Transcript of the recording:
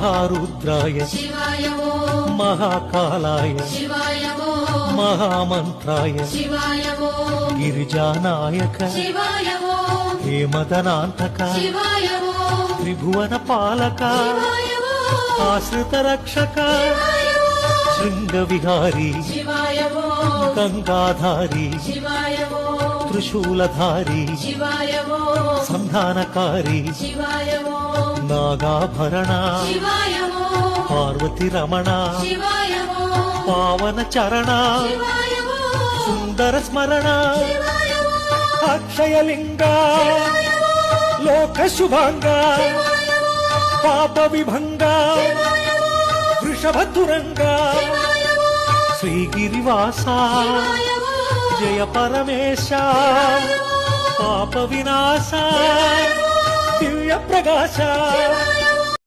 महारुद्राय शिवाय महाकालाय शिवाय महामन्त्राय शिवाय गिरिजानायक शिवाय हेमदनान्तक शिवाय त्रिभुवनपालक आश्रितरक्षक शृङ्गविहारी शिवाय गङ्गाधारी शिवाय त्रिशूलधारी शिवाय संधानकारी शिवाय नागाभरण शिवाय पार्वती रमण शिवाय पावन चरण शिवाय सुंदर स्मरण अक्षयलिंग लोक शुभांग पाप विभंग वृषभतुरंग श्रीगिरिवासा जय परमेश पाप विनाश दिव्य प्रकाश